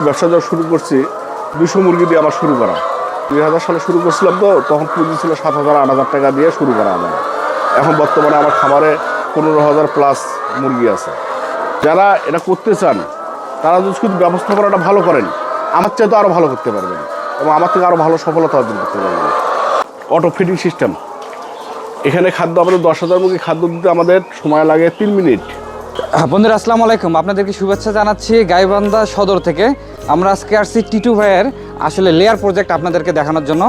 ব্যবসা যখন শুরু করছি 200 মুরগি দিয়ে আমার শুরু করা। 2000 সালে শুরু করছিলাম, তো তখন পুঁজি ছিল 7,000 8,000 টাকা দিয়ে শুরু করা আমার। এখন বর্তমানে আমার খামারে 15,000 প্লাস মুরগি আছে। যারা এটা করতে চান তারা যদি শুধু ব্যবস্থাপনাটা ভালো করেন, আমার চেয়ে তো আরও ভালো করতে পারবেন এবং আমার থেকে আরও ভালো সফলতা অর্জন করতে পারবেন। অটো ফিডিং সিস্টেম, এখানে খাদ্য আমাদের 10,000 মুরগি খাদ্য দিতে আমাদের সময় লাগে 3 মিনিট। বন্ধুরা আসসালামু আলাইকুম, আপনাদেরকে শুভেচ্ছা জানাচ্ছি গাইবান্ধা সদর থেকে। আমরা আজকে আসছি টিটু ভাইয়ের আসলে লেয়ার প্রজেক্ট আপনাদেরকে দেখানোর জন্য।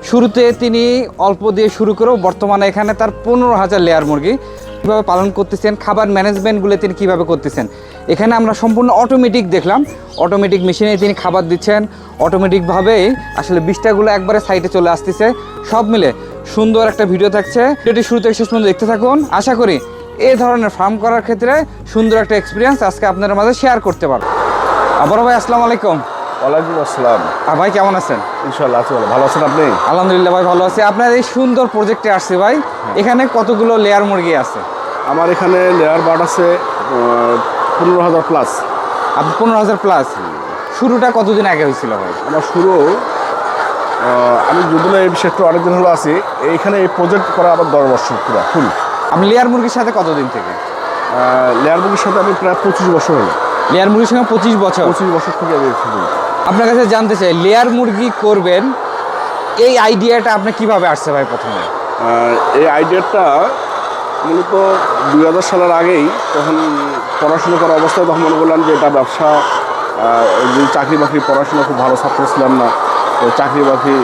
শুরুতে তিনি অল্প দিয়ে শুরু করেও বর্তমানে এখানে তার 15,000 লেয়ার মুরগি কীভাবে পালন করতেছেন, খাবার ম্যানেজমেন্টগুলো তিনি কীভাবে করতেছেন। এখানে আমরা সম্পূর্ণ অটোমেটিক দেখলাম, অটোমেটিক মেশিনে তিনি খাবার দিচ্ছেন, অটোমেটিকভাবেই আসলে বিষ্টাগুলো একবারে সাইডে চলে আসতেছে। সব মিলে সুন্দর একটা ভিডিও থাকছে, ভিডিওটি শুরু থেকে শেষ পর্যন্ত দেখতে থাকুন। আশা করি এই ধরনের ফার্ম করার ক্ষেত্রে সুন্দর একটা এক্সপিরিয়েন্স আজকে আপনাদের মাঝে শেয়ার করতে পারবো। বড় ভাই আসসালামু আলাইকুম। ওয়ালাইকুম আসসালাম। ভাই কেমন আছেন? ইনশাআল্লাহ আছি, ভালো আছেন আপনি? আলহামদুলিল্লাহ ভাই ভালো আছি। আপনার এই সুন্দর প্রজেক্টে আসছে ভাই, এখানে কতগুলো লেয়ার মুরগি আছে? আমার এখানে লেয়ার বার্ড আছে 15,000 প্লাস। আপনি 15,000 প্লাস। শুরুটা কতদিন আগে হয়েছিল ভাই? আমার শুরু আমি যদিও এই সেক্টর অনেকদিন হলো আছি, এইখানে এই প্রজেক্ট করা আমার 10 বছর পুরো ফুল। আপনি লেয়ার মুরগির সাথে কতদিন থেকে? লেয়ার মুরগির সাথে আমি প্রায় 25 বছর হলো। লেয়ার মুরগির সঙ্গে 25 বছর? 25 বছর থেকে আমি শুরু। আপনার কাছে জানতে চাই, লেয়ার মুরগি করবেন এই আইডিয়াটা আপনি কিভাবে আসছে ভাই প্রথমে? এই আইডিয়াটা মূলত 2000 সালের আগেই, তখন পড়াশুনো করা অবস্থায় তখন মনে করলাম যে এটা ব্যবসা, যে চাকরি বাকরি পড়াশোনা খুব ভালো ছাত্র ছিলাম না, তো চাকরি বাকরি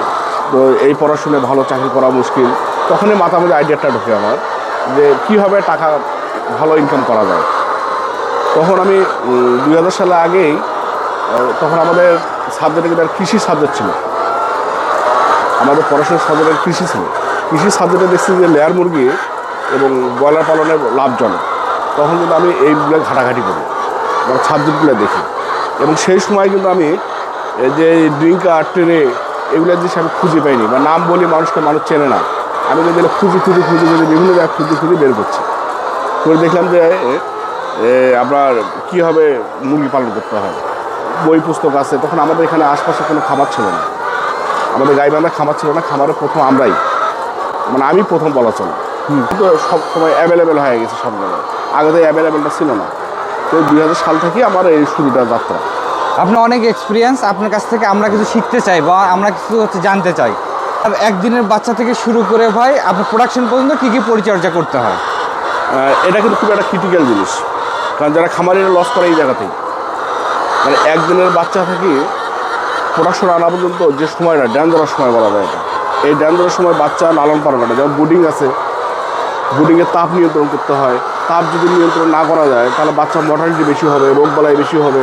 তো এই পড়াশোনায় ভালো চাকরি করা মুশকিল। তখনই মাথার মধ্যে আইডিয়াটা ঢুকে আমার যে কীভাবে টাকা ভালো ইনকাম করা যায়। তখন আমি 2000 সালের আগেই, তখন আমাদের সাবজেক্টে কিন্তু কৃষি সাবজেক্ট ছিল, আমাদের পড়াশোনার সাবজেক্টের কৃষি ছিল। কৃষি সাবজেক্টে দেখছি যে লেয়ার মুরগি এবং ব্রয়লার পালনের লাভজনক। তখন কিন্তু আমি এইগুলো ঘাটাঘাটি করি এবং সাবজেক্টগুলো দেখি, এবং সেই সময় কিন্তু আমি যে ড্রিঙ্কার ট্রেনে এগুলো জিনিস আমি খুঁজে পাইনি, বা নাম বলি মানুষকে মানুষ চেনে না। আমি যদি খুঁজি বিভিন্ন জায়গায় খুঁজে বের করছি, করে দেখলাম যে আপনার কীভাবে মুরগি পালন করতে হয়। বই পুস্তক আছে, তখন আমাদের এখানে আশপাশে কোনো খাবার ছিল না, আমাদের গাইবান্ধা খামার ছিল না। খামারে প্রথম আমরাই, মানে আমি প্রথম বলা চলে। কিন্তু সব সময় অ্যাভেলেবেল হয়ে গেছে সব জায়গায়, আগে তো অ্যাভেলেবেলটা ছিল না। তো 2000 সাল থেকেই আমার এই শুরুটা যাত্রা। আপনার অনেক এক্সপিরিয়েন্স, আপনার কাছ থেকে আমরা কিছু শিখতে চাই বা আমরা কিছু জানতে চাই। আর একদিনের বাচ্চা থেকে শুরু করে ভাই আপনার প্রোডাকশন পর্যন্ত কী কী পরিচর্যা করতে হয়? এটা কিন্তু খুব একটা ক্রিটিক্যাল জিনিস, কারণ যারা খামারিরা লস করে এই জায়গাতেই। মানে একদিনের বাচ্চা থেকে প্রোডাকশন আনা পর্যন্ত যে সময়টা ডেঞ্জারাস সময় বলা যায়, এটা এই ডেঞ্জারাস সময় বাচ্চা লালন পালন করে। যেমন বুডিং আছে, বুডিংয়ের তাপ নিয়ন্ত্রণ করতে হয়। তাপ যদি নিয়ন্ত্রণ না করা যায় তাহলে বাচ্চার মর্টালিটি বেশি হবে, রোগবালাই বেশি হবে,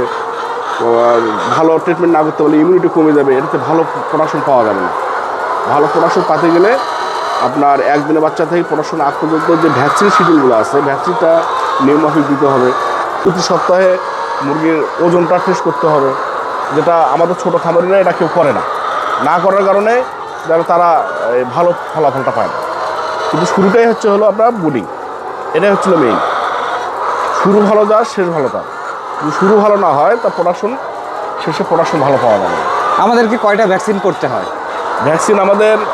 ভালো ট্রিটমেন্ট না করতে পারলে ইমিউনিটি কমে যাবে, এটাতে ভালো প্রোডাকশন পাওয়া যাবে না। ভালো প্রোডাকশন পাতে গেলে আপনার একদিনের বাচ্চা থেকে প্রোডাকশন আগ পর্যন্ত যে ভ্যাকসিন শিডিউলগুলো আছে, ভ্যাকসিনটা নিয়মমাফিক দিতে হবে। প্রতি সপ্তাহে মুরগির ওজনটা টেস্ট করতে হবে, যেটা আমাদের ছোটো খামারিরা এটা কেউ করে না। না করার কারণে যারা তারা ভালো ফলাফলটা পায় না। কিন্তু শুরুটাই হলো আপনার বুডিং, এটাই হচ্ছিলো মেইন। শুরু ভালো যার শেষ ভালো তার। যদি শুরু ভালো না হয় তা শেষে প্রোডাকশন ভালো পাওয়া যাবে না। আমাদেরকে কয়টা ভ্যাকসিন করতে হয়? ভ্যাকসিন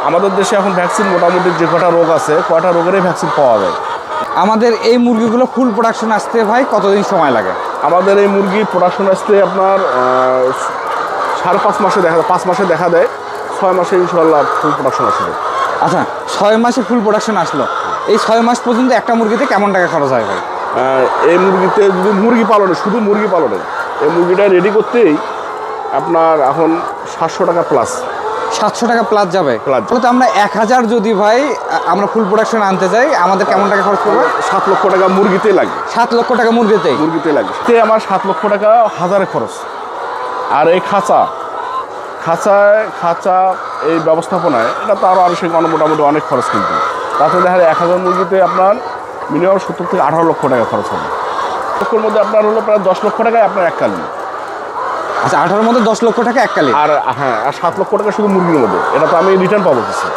আমাদের দেশে এখন ভ্যাকসিন মোটামুটি যে কটা রোগ আছে, কয়টা রোগেরই ভ্যাকসিন পাওয়া যায়। আমাদের এই মুরগিগুলো ফুল প্রোডাকশন আসতে ভাই কতদিন সময় লাগে? আমাদের এই মুরগির প্রোডাকশন আসতে আপনার 5.5 মাসে দেখা যায়, 5 মাসে দেখা দেয়, 6 মাসে ইনশাল্লাহ ফুল প্রোডাকশন আসবে। আচ্ছা, 6 মাসে ফুল প্রোডাকশন আসলো। এই 6 মাস পর্যন্ত একটা মুরগিতে কেমন টাকা খরচ হয় ভাই? এই মুরগিতে যদি মুরগি পালনে, শুধু মুরগি পালনে এই মুরগিটা রেডি আপনার এখন 700 টাকা প্লাস। 700 টাকা প্লাস যাবে? তাহলে তো আমরা 1000 যদি ভাই আমরা ফুল প্রোডাকশন আনতে যাই, আমাদের কেমন টাকা খরচ পড়বে? 7 লক্ষ টাকা মুরগিতে লাগে। 7 লক্ষ টাকা মুরগিতে লাগে। আমার 7 লক্ষ টাকা হাজারে খরচ। আর এই খাঁচা এই ব্যবস্থাপনায় এটা তো আরও সেখানে মোটামুটি অনেক খরচ। কিন্তু তাতে দেখা যায় 1000 মুরগিতে আপনার মিনিমাম 17 থেকে 18 লক্ষ টাকা খরচ হবে। লক্ষের মধ্যে আপনার হলো প্রায় 10 লক্ষ টাকায় আপনার এককালীন। আচ্ছা, 18-র মধ্যে 10 লক্ষ টাকা এককালীন। আর হ্যাঁ, আর 7 লক্ষ টাকা শুধু মুরগির মধ্যে। এটা তো আমি রিটার্ন পাবো কিছু।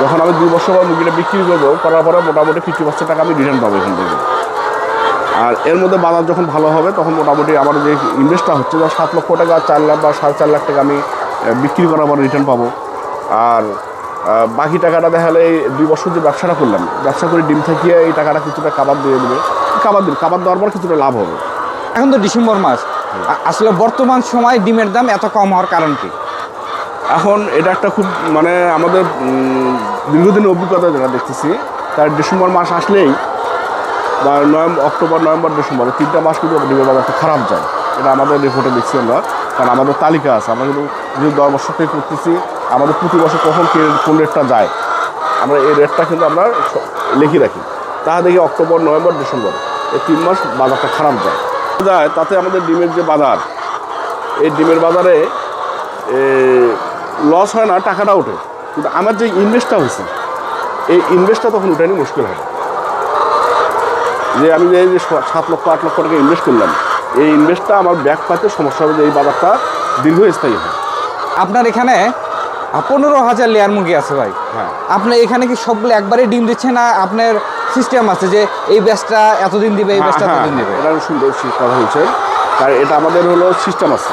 যখন আমি 2 বছর পর মুরগিটা বিক্রি করবো, করার পরে মোটামুটি 50% টাকা আমি রিটার্ন পাবো এখান থেকে। আর এর মধ্যে বাজার যখন ভালো হবে তখন মোটামুটি আমার যে ইনভেস্টটা হচ্ছে, যখন 7 লক্ষ টাকা 4 লাখ বা 4.5 লাখ টাকা আমি বিক্রি করার পর রিটার্ন পাবো। আর বাকি টাকাটা দেখা গেলে এই 2 বছর যে ব্যবসাটা করলাম, ব্যবসা করে ডিম থেকে এই টাকাটা কিছুটা কাবার দিয়ে দেবে, কাবার দেওয়ার পর কিছুটা লাভ হবে। এখন তো ডিসেম্বর মাস, আসলে বর্তমান সময় ডিমের দাম এত কম হওয়ার কারণ কি? এখন এটা একটা খুব মানে আমাদের দীর্ঘদিনের অভিজ্ঞতা যেটা দেখতেছি, তার ডিসেম্বর মাস আসলেই বা অক্টোবর নভেম্বর ডিসেম্বর 3টা মাস কিন্তু ডিমের বাজারটা খারাপ যায়। এটা আমাদের রিপোর্টে দেখছি আমরা, কারণ আমাদের তালিকা আছে। আমরা কিন্তু যদি 10 বছর থেকে করতেছি, আমাদের প্রতি বছর কখন কোন রেটটা যায় আমরা এই রেটটা কিন্তু আমরা লিখে রাখি। তাহলে দেখি অক্টোবর নভেম্বর ডিসেম্বর এই 3 মাস বাজারটা খারাপ যায়। তাতে আমাদের ডিমের যে বাজার, এই ডিমের বাজারে লস হয় না, টাকাটা ওঠে, কিন্তু আমার যে ইনভেস্টটা হয়েছে এই ইনভেস্টটা তখন উঠানি মুশকিল হয়। যে আমি যে 7 লক্ষ 8 লক্ষ টাকা ইনভেস্ট করলাম, এই ইনভেস্টটা আমার ব্যাক পাইতে সমস্যা হবে, যে এই বাজারটা দীর্ঘস্থায়ী হয়। আপনার এখানে 15,000 লেয়ার মুরগি আছে ভাই। হ্যাঁ, আপনি এখানে কি সবগুলো একবারে ডিম দিচ্ছে না আপনার সিস্টেম আছে যে এই ব্যাচটা এতদিন দিবে, এই ব্যাচটা এতদিন দিবে? এটা সুন্দর কথা বলছেন, কারণ এটা আমাদের হলো সিস্টেম আছে।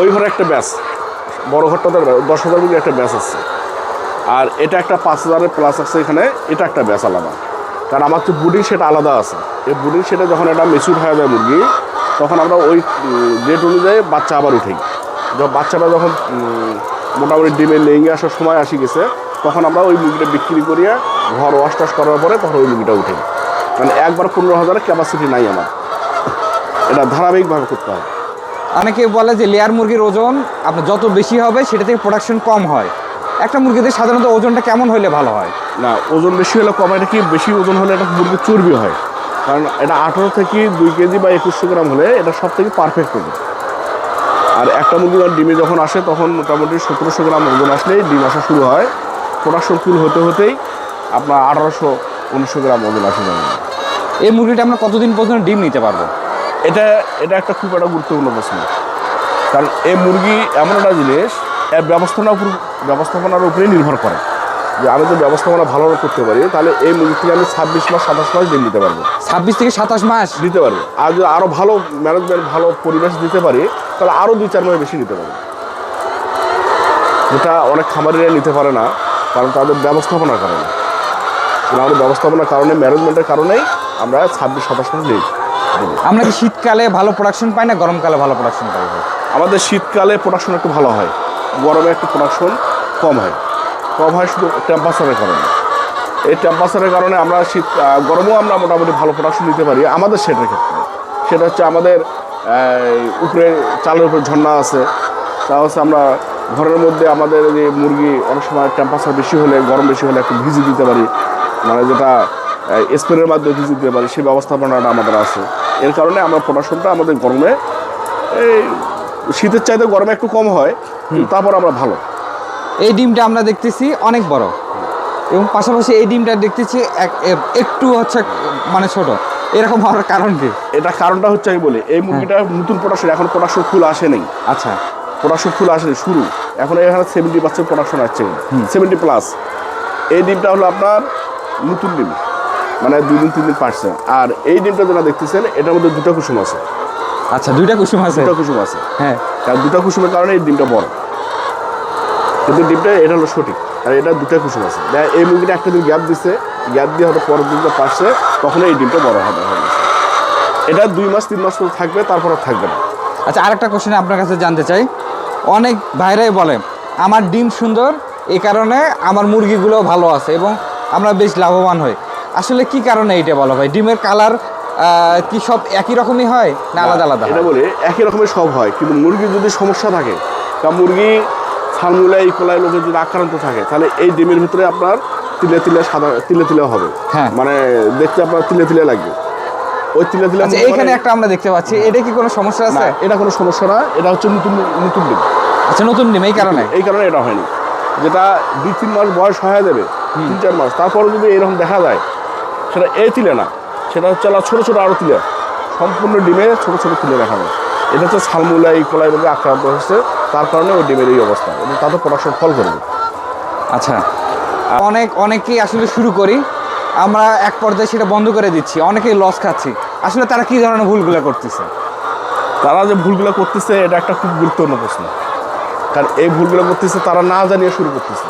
ওই ঘরে একটা ব্যাচ, বড় ঘরটাতে 10,000 মুরগি একটা ব্যাচ আছে, আর এটা একটা 5,000 প্লাস আছে এখানে, এটা একটা ব্যাচ আলাদা। কারণ আমার তো বুডিং সেটা আলাদা আছে। এই বুডিং সেটা যখন এটা মেচুর হয়ে যায় মুরগি, তখন আমরা ওই ডেট অনুযায়ী বাচ্চা আবার উঠাই। যখন বাচ্চাটা যখন মোটামুটি ডিমের লেগে আসার সময় আসি গেছে, তখন আমরা ওই মুরগিটা বিক্রি করিয়া ঘর ওয়াশ টাশ করার পরে তখন ওই মুরগিটা উঠাই। মানে একবার 15,000 ক্যাপাসিটি নাই আমার, এটা ধারাবাহিকভাবে করতে হবে। অনেকে বলে যে লেয়ার মুরগির ওজন আপনার যত বেশি হবে সেটা থেকে প্রোডাকশন কম হয়। একটা মুরগিতে সাধারণত ওজনটা কেমন হলে ভালো হয়? না, ওজন বেশি হলে কম, এটা কি বেশি ওজন হলে এটা মুরগির চর্বি হয়। কারণ এটা 18 থেকে 2 কেজি বা 2100 গ্রাম হলে এটা সব থেকে পারফেক্ট ওজন। আর একটা মুরগি ডিমে যখন আসে তখন মোটামুটি 1700 গ্রাম ওজন আসলেই ডিম আসা শুরু হয়। প্রোডাকশন ফুল হতে হতেই আপনার 1800-1900 গ্রাম ওজন আসে যাবে। এই মুরগিটা আমরা কতদিন পর্যন্ত ডিম নিতে পারবো? এটা একটা খুব একটা গুরুত্বপূর্ণ প্রশ্ন। কারণ এই মুরগি এমন একটা জিনিস, এর ব্যবস্থাপনার উপরেই নির্ভর করে। যে আমি যদি ব্যবস্থাপনা ভালো করতে পারি, তাহলে এই মুরগি থেকে আমি 26 মাস 27 মাস ডিম দিতে পারবো। 26 থেকে 27 মাস দিতে পারবো। আর যদি আরও ভালো ম্যানেজমেন্ট, ভালো পরিবেশ দিতে পারি, তাহলে আরও 2-4 মাস বেশি দিতে পারবো। যেটা অনেক খামারিরা নিতে পারে না, কারণ তাদের ব্যবস্থাপনার কারণে। আমাদের ব্যবস্থাপনার কারণে, ম্যানেজমেন্টের কারণেই আমরা 26-27 মাস দিই। আমরা কি শীতকালে ভালো প্রোডাকশন পাই না গরমকালে ভালো প্রোডাকশন পাই? আমাদের শীতকালে প্রোডাকশন একটু ভালো হয়, গরমে একটু প্রোডাকশন কম হয় শুধু টেম্পারেচারের কারণে। এই টেম্পারেচারের কারণে আমরা গরমেও আমরা মোটামুটি ভালো প্রোডাকশন দিতে পারি আমাদের সেটের ক্ষেত্রে। সেটা হচ্ছে আমাদের উপরে চালের উপরে ঝর্ণা আছে। তা হচ্ছে আমরা ঘরের মধ্যে আমাদের যে মুরগি অনেক সময় টেম্পারেচার বেশি হলে, গরম বেশি হলে একটু ভিজি দিতে পারি, মানে যেটা স্প্রের মাধ্যমে ভিজি দিতে পারি, সেই ব্যবস্থাপনাটা আমাদের আছে। এর কারণে আমরা প্রোডাকশনটা আমাদের গরমে, এই শীতের চাইতে গরমে একটু কম হয়, তারপর আমরা ভালো। এই ডিমটা আমরা দেখতেছি অনেক বড়, এবং পাশাপাশি এই ডিমটা দেখতেছি একটু হচ্ছে মানে ছোট, এরকম হওয়ার কারণ কি? এটা কারণটা হচ্ছে আমি বলি, এই মুরগিটা নতুন প্রোডাকশন, এখন প্রোডাকশন ফুল আসে নেই। আচ্ছা, প্রোডাকশন ফুল আসে শুরু, এখন এখানে 70% প্রোডাকশন আসছে, 70+। এই ডিমটা হলো আপনার নতুন ডিম, মানে 2 দিন 3 দিন পারছে। আর এই ডিমটা যেটা দেখতেছেন, এটার মধ্যে 2টা কুসুম আছে। আচ্ছা, 2টা কুসুম আছে? 2টা কুসুম আছে, হ্যাঁ। কারণ 2টা কুসুমের কারণে এই ডিমটা বড়, কিন্তু ডিমটা এটা হলো সঠিক। আর এটা 2টা কুসুম আছে। এই মুরগিটা একটা দিন গ্যাপ দিচ্ছে, গ্যাপ দিয়ে হয়তো পরের দিনটা পারছে, তখন এই ডিমটা বড় হবে। এটা 2 মাস 3 মাস পর থাকবে, তারপর আর থাকবে না। আচ্ছা, আরেকটা কোশ্চেন আপনার কাছে জানতে চাই। অনেক ভাইরাই বলে আমার ডিম সুন্দর, এই কারণে আমার মুরগিগুলো ভালো আছে এবং আমরা বেশ লাভবান হই। আসলে কি কারণে এইটা বলো ভাই? ডিমের কালার কি সব একই রকমই হয় না আলাদা আলাদা? এটা বলে একই রকমের সব হয়, কিন্তু মুরগির যদি সমস্যা থাকে, কারণ মুরগি সালমোনেলা ইকোলাই রোগে যদি আক্রান্ত থাকে, তাহলে এই ডিমের ভিতরে আপনার তিলে তিলে সাদা তিলে তিলে হবে। হ্যাঁ, মানে দেখতে আপনার তিলে তিলে লাগবে। ওই তিলে তিলে এইখানে একটা আমরা দেখতে পাচ্ছি, এটা কি কোনো সমস্যা আছে? এটা কোনো সমস্যা না, এটা হচ্ছে নতুন ডিম। আচ্ছা, নতুন ডিম, এই কারণে এটা হয়নি। যেটা 2-3 মাস বয়স হয়ে যাবে, 3-4 মাস, তারপরে যদি এরকম দেখা যায়, সেটা এই তিলে না, সেটা হচ্ছে ছোটো ছোটো আরও তিলে, সম্পূর্ণ ডিমে ছোটো ছোটো তিলে দেখা যায়। এটা হচ্ছে সালমোনেলা ইকোলাই রোগে আক্রান্ত হচ্ছে, তার কারণে ওই ডিমের এই অবস্থা, এবং তাতে প্রোডাকশন ফল করবে। আচ্ছা, অনেকেই আসলে শুরু করি, আমরা এক পর্যায়ে সেটা বন্ধ করে দিচ্ছি, অনেকেই লস খাচ্ছি। আসলে তারা কি ধরনের ভুলগুলো করতেছে? তারা যে ভুলগুলো করতেছে এটা একটা খুব গুরুত্বপূর্ণ প্রশ্ন। কারণ এই ভুলগুলো করতেছে তারা না জানিয়ে শুরু করতেছে।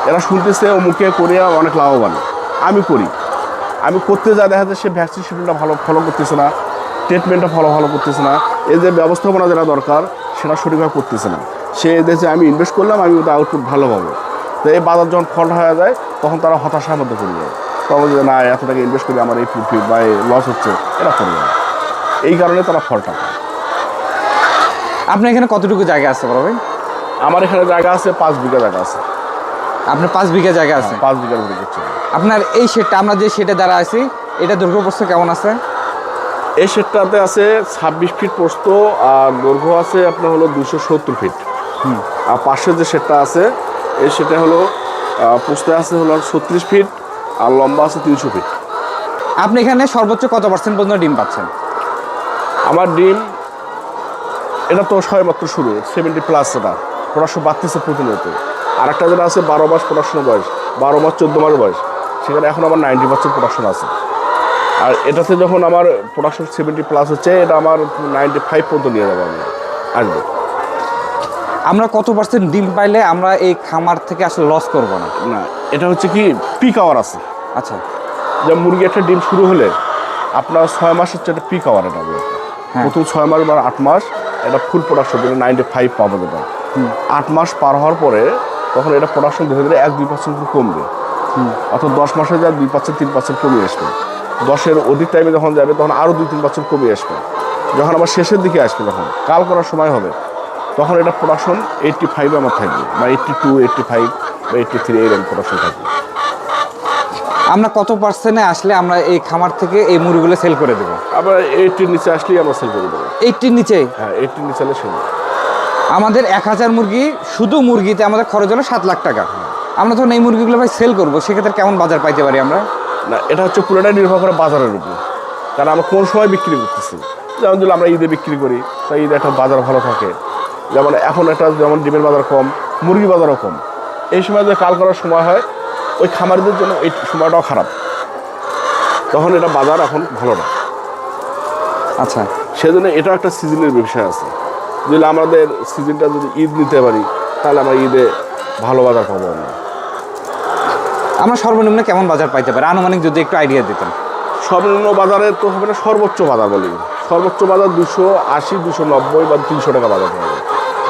এরা শুনতেছে অমুকে করিয়া অনেক লাভবান, আমি করি। আমি করতে যা দেখা যাচ্ছে সে ভ্যাকসিন শিডিউলটা ভালো ফলো করতেছে না, ট্রিটমেন্টটা ভালো করতেছে না, এই যে ব্যবস্থাপনা যেটা দরকার সেটা সঠিকভাবে করতেছে না। সে দেশে আমি ইনভেস্ট করলাম, আমি ওটা আউটপুট ভালো পাবো। তো এই বাজার যখন ফল্ট হয়ে যায় তখন তারা হতাশার মধ্যে পড়ে যায়। তখন যে না এত টাকা ইনভেস্ট করি আমার এই প্রফিট বা এই লস হচ্ছে, এটা পড়ে যায়। এই কারণে তারা ফলটা পায়। আপনার এখানে কতটুকু জায়গা আছে বড় ভাই? আমার এখানে জায়গা আছে 5 বিঘা জায়গা আছে। আপনার 5 বিঘা জায়গা আছে? 5 বিঘার উপরে করছে। আপনার এই শেডটা, আমরা যে শেডে দাঁড়া আছি, এটা দৈর্ঘ্য প্রস্থ কেমন আছে? এই শেডটাতে আছে 26 ফিট প্রস্থ, আর দৈর্ঘ্য আছে আপনার হলো 270 ফিট। আর পাশে যে শেডটা আছে এই শেডটা হলো প্রস্থে আছে হলো 36 ফিট, আর লম্বা আছে 300 ফিট। আপনি এখানে সর্বোচ্চ কত পার্সেন্ট পর্যন্ত ডিম পাচ্ছেন? আমার ডিম এটা তো সবেমাত্র শুরু, 70+। এটা প্রোডাকশন বাড়তেছে প্রতিনিয়ত। আর একটা যেটা আছে 12 মাস প্রোডাকশন বয়স, 12 মাস 14 মাস বয়স, সেখানে এখন আমার 90% প্রোডাকশন আছে। আর এটাতে যখন আমার প্রোডাকশন 70+ হচ্ছে, এটা আমার 95 পর্যন্ত নিয়ে যাবো আমি, আসবে। আমরা কত পার্সেন্ট ডিম পাইলে আমরা এই খামার থেকে আসলে লস করব না? না, এটা হচ্ছে কি পিক আওয়ার আছে। আচ্ছা, যে মুরগি একটা ডিম শুরু হলে আপনার 6 মাস হচ্ছে একটা পিক আওয়ার। এটা প্রথম 6 মাস বা 8 মাস এটা ফুল প্রোডাকশন 95 পাবো যেটা। 8 মাস পার হওয়ার পরে তখন এটা প্রোডাকশন ধীরে ধীরে 1-2% কমবে। অর্থাৎ 10 মাসে যা 2%, 3% কমে আসবে। 10-এর অধিক টাইমে যখন যাবে তখন আরও 2-3% কমে আসবে। যখন আবার শেষের দিকে আসবে, যখন কাল করার সময় হবে, তখন এটা প্রোডাকশন 85 আমার থাকবে, বা 82, 85 বা 83 এরকম প্রোডাকশন থাকবে। আমরা কত পার্সেন্টে আসলে আমরা এই খামার থেকে এই মুরগিগুলো সেল করে দেবো? আবার 80-র নিচে আসলেই আমরা সেল করে দেবো। 80-র নিচে? হ্যাঁ, 80-র নিচে হলে সেল। আমাদের 1000 মুরগি, শুধু মুরগিতে আমাদের খরচ হলো 7 লাখ টাকা। আমরা যখন এই মুরগিগুলো ভাই সেল করবো, সেক্ষেত্রে কেমন বাজার পাইতে পারি আমরা? না, এটা হচ্ছে পুরোটাই নির্ভর করে বাজারের উপর। কারণ আমরা কোন সময় বিক্রি করতেছি। যেমন যদি আমরা ঈদে বিক্রি করি, তাই ঈদে একটা বাজার ভালো থাকে। যেমন এখন একটা যেমন ডিমের বাজার কম, মুরগি বাজারও কম। এই সময় যে কাল করার সময় হয়, ওই খামারিদের জন্য এই সময়টাও খারাপ, তখন এটা বাজার এখন ভালো না। আচ্ছা, সেজন্য এটা একটা সিজনের বিষয় আছে। যদি আমাদের সিজনটা যদি ঈদ নিতে পারি, তাহলে আমরা ঈদে ভালো বাজার পাবো। আমরা সর্বনিম্ন কেমন বাজার পাইতে পারি আনুমানিক, যদি একটু আইডিয়া দিতেন? সর্বনিম্ন বাজারে তো হবে না, সর্বোচ্চ বাজার বলি। সর্বোচ্চ বাজার 280, 290 বা 300 টাকা বাজার পাবো।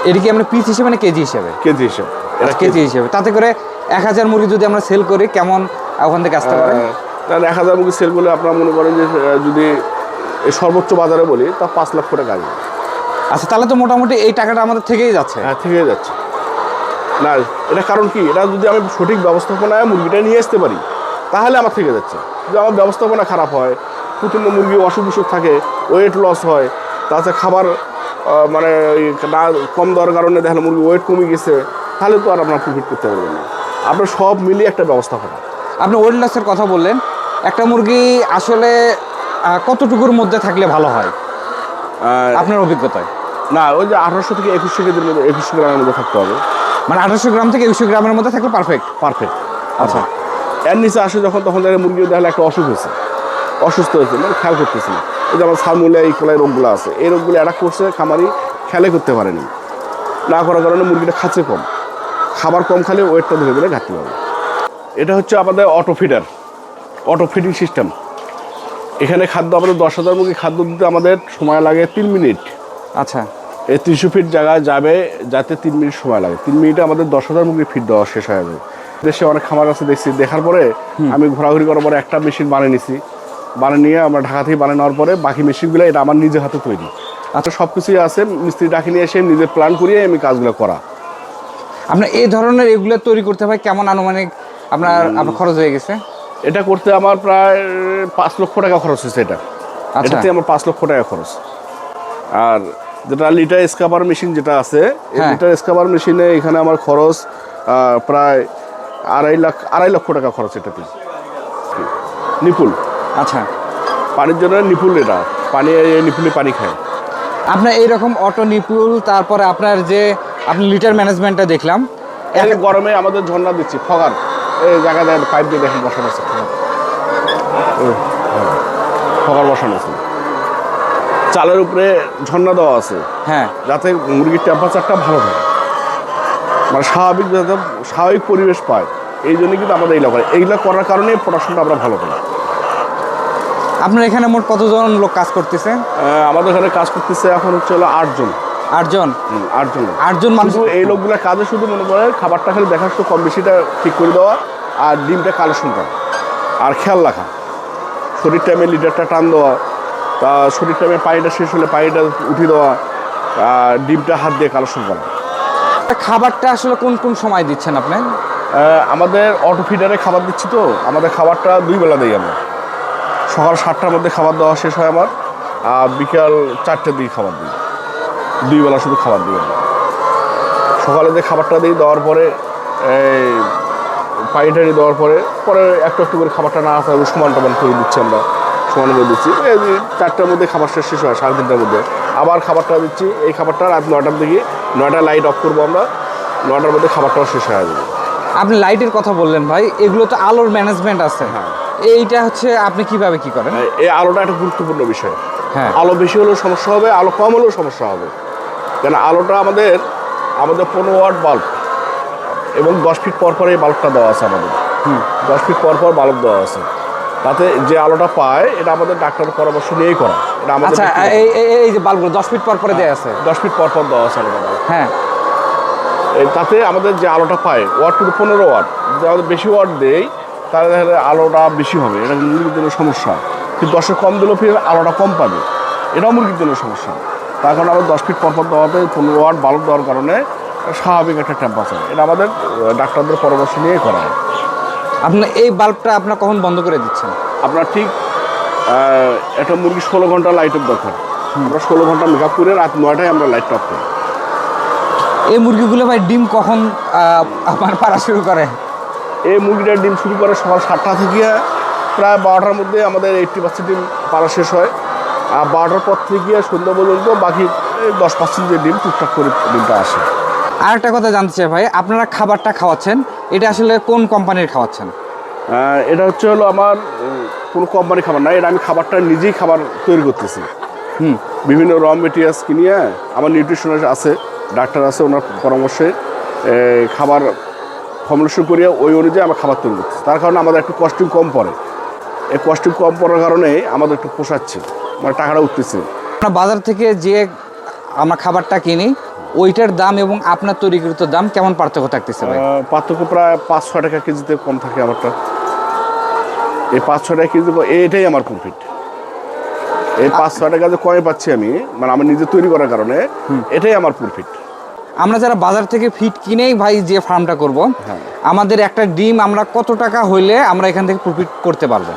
এটা কি আমরা পিস হিসেবে না কেজি হিসেবে? কেজি হিসেবে। এটা কেজি হিসেবে। তাতে করে 1000 মুরগি যদি আমরা সেল করি, কেমন ওখান থেকে আসতে পারে? তাহলে 1000 মুরগি সেল করলে আপনারা মনে করেন যে যদি এই সর্বোচ্চ বাজারে বলি, তা 5 লাখ টাকা আসবে। আচ্ছা, তাহলে তো মোটামুটি এই টাকাটা আমাদের থেকেই যাচ্ছে। হ্যাঁ, থেকেই যাচ্ছে। না, এটা কারণ কি, এটা যদি আমি সঠিক ব্যবস্থাপনায় মুরগিটা নিয়ে আসতে পারি, তাহলে আমার থেকে যাচ্ছে। যদি আমার ব্যবস্থাপনা খারাপ হয়, প্রচণ্ড মুরগি অসুখ বিসুখ থাকে, ওয়েট লস হয়, তাছাড়া খাবার মানে না কম দেওয়ার কারণে দেখলে মুরগি ওয়েট কমে গেছে, তাহলে তো আর আপনার প্রফিট করতে পারবেন না। আপনার সব মিলিয়ে একটা ব্যবস্থাপনা। আপনি ওয়েট লসের কথা বললেন, একটা মুরগি আসলে কতটুকুর মধ্যে থাকলে ভালো হয় আপনার অভিজ্ঞতায়? না, ওই যে 1800 থেকে 2100 কেজির মধ্যে, 2100 গ্রামের মধ্যে থাকতে হবে। মানে 1800 গ্রাম থেকে 2100 গ্রামের মধ্যে থাকলে পারফেক্ট? পারফেক্ট। আচ্ছা, এর নিচে আসে যখন, তখন দেখে মুরগি দেখলে একটা অসুখ হয়েছে, অসুস্থ হয়েছে, মানে খেয়াল করতেছি না। এই যে আমার সালমুলিয়া ইকোলাই রোগগুলো আছে, এই রোগগুলো অ্যাটাক করছে, খামারি খেয়ালই করতে পারেনি। না করার কারণে মুরগিটা খাচ্ছে কম, খাবার কম খালে ওয়েটটা ধীরে ধীরে ঘাটতি হবে। এটা হচ্ছে আমাদের auto feeder, auto feeding system. এখানে খাদ্য আমাদের 10,000 মুরগি খাদ্য দিতে আমাদের সময় লাগে 3 মিনিট। আচ্ছা, এই 300 ফিট জায়গায় যাবে যাতে 3 মিনিট সময় লাগে। 3 মিনিটে আমাদের 10,000 মুরগি ফিট দেওয়া শেষ হয়ে যাবে। দেশে অনেক খামার আছে দেখছি, দেখার পরে আমি ঘোরাঘুরি করার পরে একটা মেশিন বানিয়ে নিছি। বানিয়ে নিয়ে আমরা ঢাকা থেকে বানিয়ে নেওয়ার পরে বাকি মেশিনগুলো এটা আমার নিজের হাতে তৈরি। আচ্ছা, সব কিছুই আছে, মিস্ত্রি ডাকি নিয়ে এসে নিজে প্ল্যান করিয়ে আমি কাজগুলো করা। আপনার এই ধরনের এগুলো তৈরি করতে হয় কেমন আনুমানিক আপনার খরচ হয়ে গেছে? এটা করতে আমার প্রায় 5 লক্ষ টাকা খরচ হয়েছে। আচ্ছা, এটাতে আমার 5 লক্ষ টাকা খরচ। আর যেটা লিটার স্কাবার মেশিন যেটা আছে, এই লিটার স্কাবার মেশিনে এখানে আমার খরচ প্রায় 2.5 লক্ষ টাকা খরচ। এটাতে নিপুল। আচ্ছা, পানির জন্য নিপুল, এটা পানি নিপুলে পানি খায়। আপনার এইরকম অটো নিপুল, তারপরে আপনার যে আপনি লিটার ম্যানেজমেন্টটা দেখলাম, গরমে আমাদের ঝর্ণা দিচ্ছি, ফগার এই জায়গায় পাইপ দিয়ে দেখেন বসানো আছে। ফকার বসানো আছে, চালের উপরে ঝর্ণা দেওয়া আছে, হ্যাঁ, যাতে মুরগির টেম্পারেচারটা ভালো থাকে, মানে স্বাভাবিক, যাতে স্বাভাবিক পরিবেশ পায়। এই জন্য কিন্তু আমাদের এইগুলো করার কারণে প্রোডাকশনটা আমরা ভালো করি। আপনার এখানে মোট কতজন লোক কাজ করতেছে? আমাদের এখানে কাজ করতেছে এখন হচ্ছে হলো 8 জন। 8 জন? 8 জন। 8 জন মানুষ? শুধু এই লোকগুলো কাজে শুধু মনে করে খাবারটা খালি দেখা, শুধু কম বেশিটা ঠিক করে দেওয়া, আর ডিমটা কালেকশন করা, আর খেয়াল রাখা, শরীর টাইমে লিটারটা টান দেওয়া, তা শরীর টাইমে পানিটা শেষ হলে পানিটা উঠিয়ে দেওয়া, আর ডিমটা হাত দিয়ে কালেকশন করা। খাবারটা আসলে কোন কোন সময় দিচ্ছেন আপনি? আমাদের অটো ফিডারে খাবার দিচ্ছি, তো আমাদের খাবারটা 2 বেলা দিই আমরা। সকাল 7টার মধ্যে খাবার দেওয়া শেষ হয় আমার, আর বিকাল 4টার দিকে খাবার দিই। 2 বেলা শুধু খাবার দিই আমরা। সকালে যে খাবারটা দিই, দেওয়ার পরে এই পানিটানি দেওয়ার পরে পরে একটু একটু করে খাবারটা না আসা সমান টমান করে দিচ্ছি আমরা, সমান করে দিচ্ছি। এই 4টার মধ্যে খাবারটা শেষ হয়, 3:30টার মধ্যে আবার খাবারটা দিচ্ছি। এই খাবারটা রাত 9টার দিকে, 9টায় লাইট অফ করবো আমরা, 9টার মধ্যে খাবারটাও শেষ হয়ে যাবে। আপনি লাইটের কথা বললেন ভাই, এগুলো তো আলোর ম্যানেজমেন্ট আছে, হ্যাঁ, এইটা হচ্ছে আপনি কিভাবে কি করেন? এই আলোটা একটা গুরুত্বপূর্ণ বিষয়। হ্যাঁ, আলো বেশি হলেও সমস্যা হবে, আলো কম হলেও সমস্যা হবে। কেন আলোটা আমাদের 15 ওয়াট বাল্ব, এবং 10 ফিট পর পর এই বাল্বটা দেওয়া আছে আমাদের। 10 ফিট পর পর বাল্ব দেওয়া আছে, তাতে যে আলোটা পায় এটা আমাদের ডাক্তারের পরামর্শ নিয়েই করা। এটা আমাদের আচ্ছা, এই যে বাল্বগুলো 10 ফিট পর পরে দেওয়া আছে? 10 ফিট পর পর দেওয়া আছে আলাদা। হ্যাঁ, তাতে আমাদের যে আলোটা পায় ওয়াট টু 15 ওয়াট, যদি আমাদের বেশি ওয়াট দেই তাহলে দেখা যায় আলোটা বেশি হবে, এটা মুরগির জন্য সমস্যা। কিন্তু 10-এর কম দিলেও ফির আলোটা কম পাবে, এটাও মুরগির জন্য সমস্যা। তার কারণে আমাদের 10 ফিট পর পর দেওয়াতে 15 ওয়াট বাল্ব দেওয়ার কারণে স্বাভাবিক একটা টেম্পারেচার, এটা আমাদের ডাক্তারদের পরামর্শ নিয়ে করা হয়। আপনার এই বাল্বটা আপনার কখন বন্ধ করে দিচ্ছেন? আপনার ঠিক একটা মুরগি 16 ঘন্টা লাইট অফ দরকার, আমরা 16 ঘন্টা মেকআপ করে রাত 9টায় আমরা লাইট অফ করি। এই মুরগিগুলো ভাই ডিম কখন আপনার পাড়া শুরু করে? এই মুরগিটার ডিম শুরু করে সকাল 7টা থেকে প্রায় 12টার মধ্যে আমাদের 80% ডিম পাড়া শেষ হয়, আর 12টার পর থেকে সন্ধ্যা পর্যন্ত বাকি 10% যে ডিম টুকটাক করে ডিমটা আসে। আর একটা কথা জানতে চাই ভাই, আপনারা খাবারটা খাওয়াচ্ছেন, এটা আসলে কোন কোম্পানির খাওয়াচ্ছেন? এটা হচ্ছে হলো আমার কোনো কোম্পানি খাবার না, এটা আমি খাবারটা নিজেই খাবার তৈরি করতেছি। বিভিন্ন র মেটেরিয়ালস কিনিয়ে আমার নিউট্রিশনিস্ট আছে, ডাক্তার আছে, ওনার পরামর্শে খাবার ফর্মুলেশন করিয়ে ওই অনুযায়ী আমরা খাবার তৈরি করতেছি। তার কারণে আমাদের একটু কস্টিং কম পড়ে, এই কস্টিং কম পড়ার কারণে আমাদের একটু পোষাচ্ছে, মানে টাকাটা উঠতেছে। আমরা বাজার থেকে যে আমরা খাবারটা কিনি ওইটার দাম এবং আপনার তৈরিকৃত দাম কেমন পার্থক্য থাকতেছে ভাই? পার্থক্য প্রায় 5-6 টাকা কেজিতে কম থাকে আমারটা। এই 5-6 টাকা কেজি, এটাই আমার প্রফিট। এই 5-6 টাকা যে কমে পাচ্ছি আমি, মানে আমি নিজে তৈরি করার কারণে, এটাই আমার প্রফিট। আমরা যারা বাজার থেকে ফিড কিনেই ভাই যে ফার্মটা করব, হ্যাঁ, আমাদের একটা ডিম আমরা কত টাকা হইলে আমরা এখান থেকে প্রফিট করতে পারবো?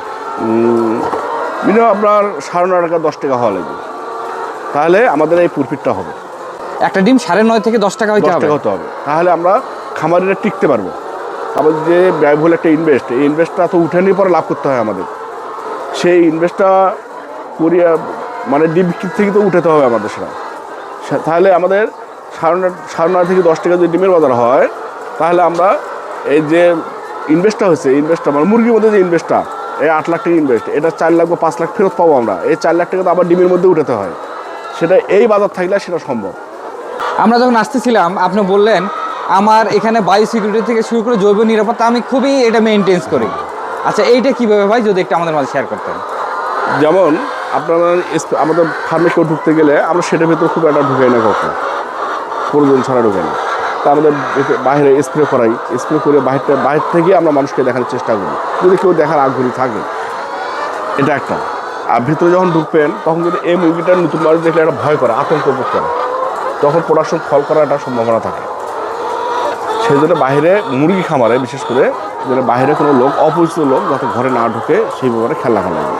মিনিমাম আপনার 9.5 টাকা 10 টাকা হওয়া লাগবে, তাহলে আমাদের এই প্রফিটটা হবে। একটা ডিম 9.5 থেকে 10 টাকা হইতে 10 হবে? টাকা হতে হবে, তাহলে আমরা খামারিরা টিকতে পারবো। আমাদের যে ব্যয়বহুল একটা ইনভেস্ট, এই ইনভেস্টটা তো উঠে নিয়ে পরে লাভ করতে হয় আমাদের। সেই ইনভেস্টটা করিয়া মানে ডিম বিক্রি থেকে তো উঠাতে হবে আমাদের সেটা। তাহলে আমাদের 9.5 থেকে 10 টাকা যদি ডিমের বাজার হয়, তাহলে আমরা এই যে ইনভেস্টটা হয়েছে, ইনভেস্টটা মানে মুরগির মধ্যে যে ইনভেস্টটা, এই 8 লাখ টাকা ইনভেস্ট, এটা 4 লাখ বা 5 লাখ ফেরত পাবো আমরা। এই 4 লাখ টাকা তো আবার ডিমের মধ্যে উঠাতে হয়, সেটা এই বাজার থাকলে সেটা সম্ভব। আমরা যখন আসতেছিলাম আপনি বললেন আমার এখানে বায়ো সিকিউরিটি থেকে শুরু করে জৈব নিরাপত্তা আমি খুবই এটা মেনটেন্স করি। আচ্ছা, এইটা কীভাবে ভাই যদি একটু আমাদের মাঝে শেয়ার করতেন? যেমন আপনারা আমাদের ফার্মে কেউ ঢুকতে গেলে আমরা সেটার ভেতরে খুব একটা ঢুকাই না, কখন প্রয়োজন ছাড়া ঢুকাই না। তা আমাদের বাইরে স্প্রে করাই, স্প্রে করে বাইরে থেকে আমরা মানুষকে দেখানোর চেষ্টা করি, যদি কেউ দেখার আগ্রহী থাকে। এটা একটা। আর ভিতরে যখন ঢুকবেন তখন যদি এই মুরগিটার নতুন মানুষ দেখলে একটা ভয় করে, আতঙ্ক বোধ করে, তখন প্রোডাকশন ফল করার একটা সম্ভাবনা থাকে। সেই জন্য বাইরে মুরগি খামারে বিশেষ করে যেন বাইরে কোনো লোক, অপরিচিত লোক যাতে ঘরে না ঢুকে, সেই ব্যাপারে খেয়াল রাখা লাগবে।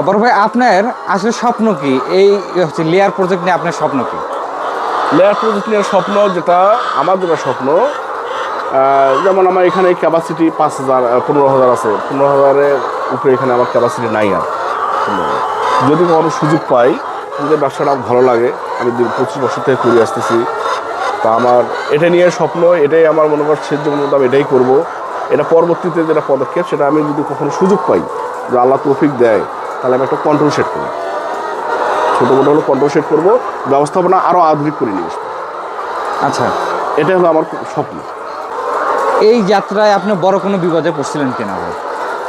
বড় ভাই, আপনার আসলে স্বপ্ন কি? এই হচ্ছে লেয়ার প্রজেক্ট নিয়ে আপনার স্বপ্ন কি? লেয়ার প্রজেক্ট নিয়ে স্বপ্ন, যেটা আমার যেটা স্বপ্ন, যেমন আমার এখানে ক্যাপাসিটি 5,000 15,000 আছে, 15,000-এর উপরে এখানে আমার ক্যাপাসিটি নাই। আর যদি কোনো সুযোগ পাই, যদি ব্যবসাটা আমার ভালো লাগে, আমি 25 বছর থেকে করে আসতেছি, তা আমার এটা নিয়ে স্বপ্ন, এটাই আমার মনে করছে যে আমি এটাই করব। এটা পরবর্তীতে যেটা পদক্ষেপ, সেটা আমি যদি কখনো সুযোগ পাই যে আল্লাহ তৌফিক দেয় তাহলে আমি একটা কন্ট্রোল সেট করবো, ছোটো মোটো হলো কন্ট্রোল সেট করবো, ব্যবস্থাপনা আরও আধুনিক করে নিয়ে আসবো। আচ্ছা, এটাই হলো আমার স্বপ্ন। এই যাত্রায় আপনি বড় কোনো বিপদে পড়ছিলেন কিনা ভাই?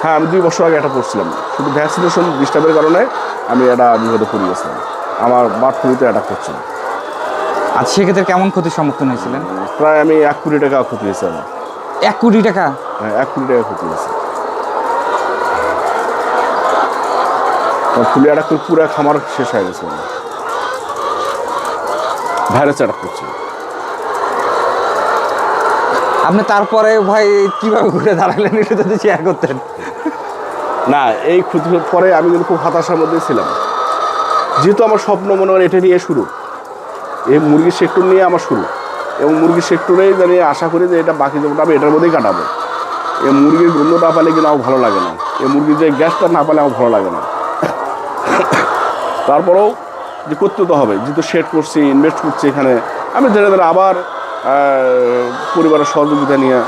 হ্যাঁ, আমি 2 বছর আগে এটা পড়ছিলাম, শুধু ভ্যাকসিনেশন ডিস্টার্বের কারণে আমি এটা বিপদে পড়ে গেছিলাম, আমার বার্ড ফ্লুতে অ্যাটাক করছিল। আর সেক্ষেত্রে কেমন ক্ষতির সম্মুখীন হয়েছিলেন? প্রায় আমি 1 কোটি টাকা ক্ষতি হয়েছে আমার। 1 কোটি টাকা? হ্যাঁ, 1 কোটি টাকা ক্ষতি হয়েছে। ফুলে অ্যাটাক করে পুরো খামার শেষ হয়ে গেছে, ভাইরাস অ্যাটাক করছে। আপনি তারপরে ভাই কীভাবে ঘুরে দাঁড়ালেন, এটা যদি শেয়ার করতেন। না, এই ক্ষতির পরে আমি কিন্তু খুব হতাশার মধ্যে ছিলাম, যেহেতু আমার স্বপ্ন মনে হয় এটা নিয়ে শুরু, এই মুরগির সেক্টর নিয়ে আমার শুরু, এবং মুরগির সেক্টরেই জানি আশা করি যে এটা বাকি জীবনটা আমি এটার মধ্যেই কাটাবো। এই মুরগির গন্ধ না পেলে কিন্তু আমার ভালো লাগে না, এই মুরগির যে গ্যাসটা না পেলে আমার ভালো লাগে না। তারপরেও যে করতে তো হবে, যেহেতু শেড করছি, ইনভেস্ট করছি এখানে, আমি ধীরে ধীরে আবার পরিবারের সহযোগিতা নিয়ে,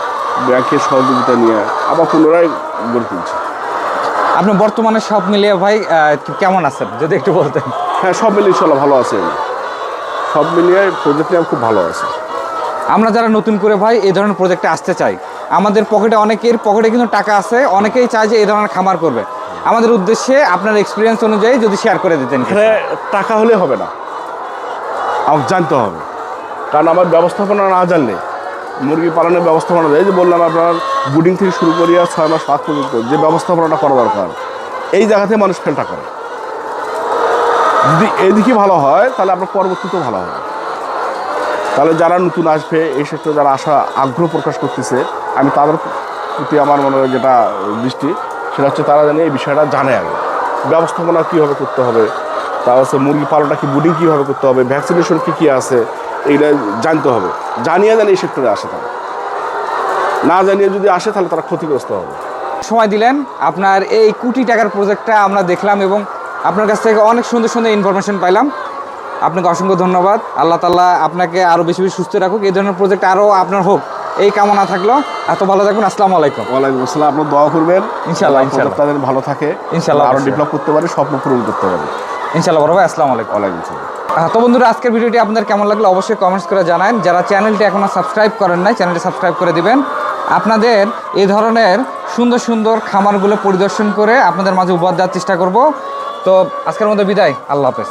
ব্যাংকের সহযোগিতা নিয়ে আবার পুনরায় গড়ে তুলছি। আপনি বর্তমানে সব মিলিয়ে ভাই কেমন আছেন যদি একটু বলতেন? হ্যাঁ, সব মিলিয়ে ইনশাল্লাহ ভালো আছে, সব মিলিয়ে প্রজেক্ট নিয়ে খুব ভালো আছে। আমরা যারা নতুন করে ভাই এই ধরনের প্রজেক্টে আসতে চাই, আমাদের পকেটে অনেকের পকেটে কিন্তু টাকা আছে, অনেকেই চায় যে এই ধরনের খামার করবে, আমাদের উদ্দেশ্যে আপনার এক্সপিরিয়েন্স অনুযায়ী যদি শেয়ার করে দিতেন। এখানে টাকা হলে হবে না, আমাকে জানতে হবে, কারণ আমার ব্যবস্থাপনা না জানলে, মুরগি পালনের ব্যবস্থাপনা, এই যে বললাম আপনার বুডিং থেকে শুরু করিয়া 6 মাস 5 পর্যন্ত যে ব্যবস্থাপনাটা করা দরকার, এই জায়গাতে মানুষ ফেলটা করে। যদি এদিকে ভালো হয় তাহলে আপনার পরবর্তীতেও ভালো হবে। তাহলে যারা নতুন আসবে, এই সেক্টরে যারা আগ্রহ প্রকাশ করতেছে, আমি তাদের প্রতি আমার মনে হয় যেটা দৃষ্টি, সেটা হচ্ছে তারা জানে এই বিষয়টা জানে আগে, ব্যবস্থাপনা কীভাবে করতে হবে, তার হচ্ছে মুরগি পালনটা কি, বুডিং কীভাবে করতে হবে, ভ্যাকসিনেশন কী আছে, এইটা জানতে হবে। জানিয়ে এই সেক্টরে আসে, তারা না জানিয়ে যদি আসে তাহলে তারা ক্ষতিগ্রস্ত হবে। সময় দিলেন, আপনার এই কোটি টাকার প্রজেক্টটা আমরা দেখলাম এবং আপনার কাছ থেকে অনেক সুন্দর সুন্দর ইনফরমেশন পাইলাম। আপনাকে অসংখ্য ধন্যবাদ। আল্লাহ তাআলা আপনাকে আরও বেশি বেশি সুস্থ রাখুক, এই ধরনের প্রজেক্ট আরও আপনার হোক, এই কামনা থাকলো। এত ভালো থাকুন। আসসালামু আলাইকুম। ওয়ালাইকুম আসসালাম। আপনার দোয়া করবেন ইনশাআল্লাহ, ইনশাআল্লাহ তাদের ভালো থাকে, ইনশাআল্লাহ, আরও ডেভেলপ করতে পারে, স্বপ্ন পূরণ করতে পারে ইনশাআল্লাহ। বড় ভাই, আসসালামু আলাইকুম। ওয়ালাইকুম আসসালাম। তো বন্ধুরা, আজকের ভিডিওটি আপনাদের কেমন লাগলো অবশ্যই কমেন্টস করে জানান। যারা চ্যানেলটি এখনও সাবস্ক্রাইব করেন নাই, চ্যানেলটি সাবস্ক্রাইব করে দিবেন। আপনাদের এই ধরনের সুন্দর সুন্দর খামারগুলো পরিদর্শন করে আপনাদের মাঝে উপহার দেওয়ার চেষ্টা করব। তো আজকের মতো বিদায়, আল্লাহ হাফেজ।